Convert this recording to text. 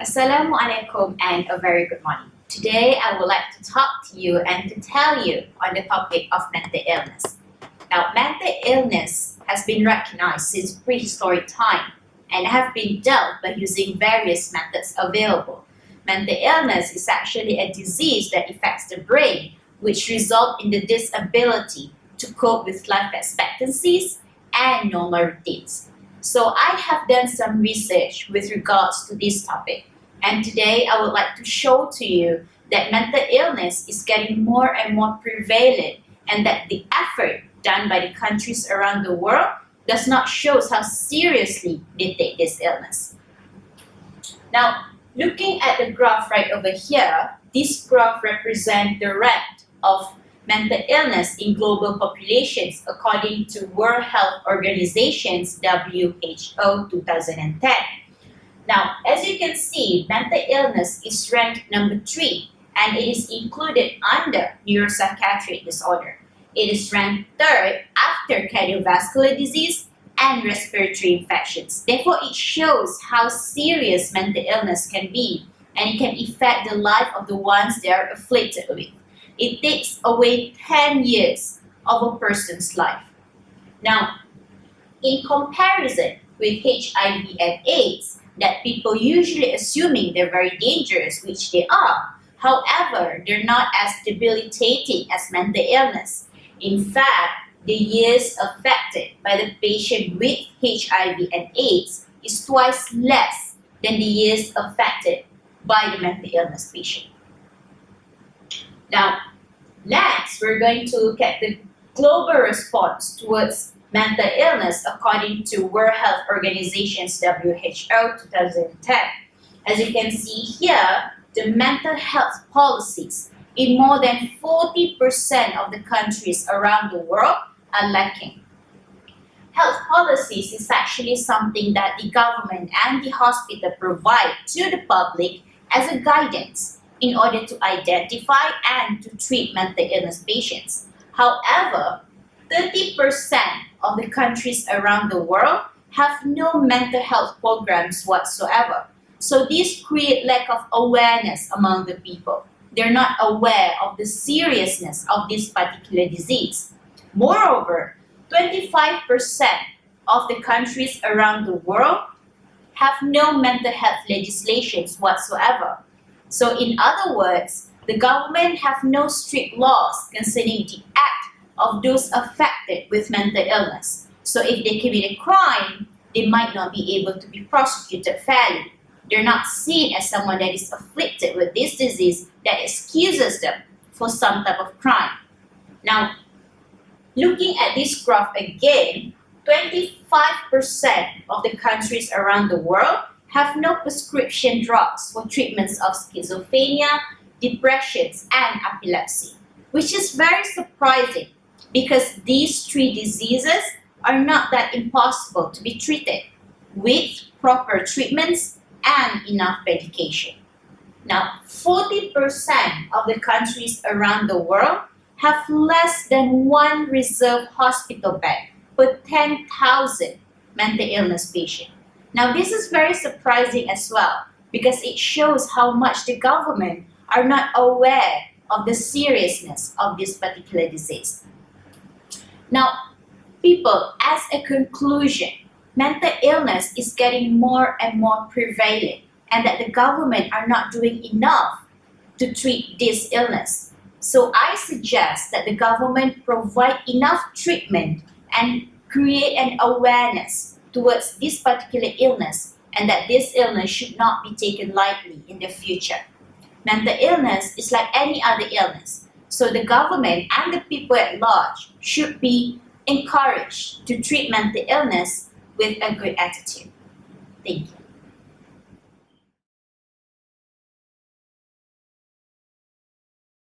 Assalamualaikum and a very good morning. Today I would like to talk to you and to tell you on the topic of mental illness. Now, mental illness has been recognized since prehistoric time and have been dealt by using various methods available. Mental illness is actually a disease that affects the brain, which result in the disability to cope with life expectancies and normal routines. So I have done some research with regards to this topic, and today I would like to show to you that mental illness is getting more and more prevalent, and that the effort done by the countries around the world does not show how seriously they take this illness. Now, looking at the graph right over here, this graph represents the rate of mental illness in global populations according to World Health Organization's WHO 2010. Now, as you can see, mental illness is ranked number 3 and it is included under neuropsychiatric disorder. It is ranked 3rd after cardiovascular disease and respiratory infections. Therefore, it shows how serious mental illness can be, and it can affect the life of the ones they are afflicted with. It takes away 10 years of a person's life. Now, in comparison with HIV and AIDS, that people usually assuming they're very dangerous, which they are. However, they're not as debilitating as mental illness. In fact, the years affected by the patient with HIV and AIDS is twice less than the years affected by the mental illness patient. Now, next, we're going to look at the global response towards mental illness according to World Health Organization's WHO 2010. As you can see here, the mental health policies in more than 40% of the countries around the world are lacking. Health policies is actually something that the government and the hospital provide to the public as a guidance in order to identify and to treat mental illness patients. However, 30% of the countries around the world have no mental health programs whatsoever. So this creates lack of awareness among the people. They're not aware of the seriousness of this particular disease. Moreover, 25% of the countries around the world have no mental health legislations whatsoever. So in other words, the government have no strict laws concerning the act of those affected with mental illness. So if they commit a crime, they might not be able to be prosecuted fairly. They're not seen as someone that is afflicted with this disease that excuses them for some type of crime. Now, looking at this graph again, 25% of the countries around the world have no prescription drugs for treatments of schizophrenia, depressions, and epilepsy, which is very surprising because these 3 diseases are not that impossible to be treated with proper treatments and enough medication. Now, 40% of the countries around the world have less than 1 reserved hospital bed per 10,000 mental illness patients. Now, this is very surprising as well because it shows how much the government are not aware of the seriousness of this particular disease. Now, people, as a conclusion, mental illness is getting more and more prevalent, and that the government are not doing enough to treat this illness. So I suggest that the government provide enough treatment and create an awareness towards this particular illness, and that this illness should not be taken lightly in the future. Mental illness is like any other illness, so the government and the people at large should be encouraged to treat mental illness with a good attitude. Thank you.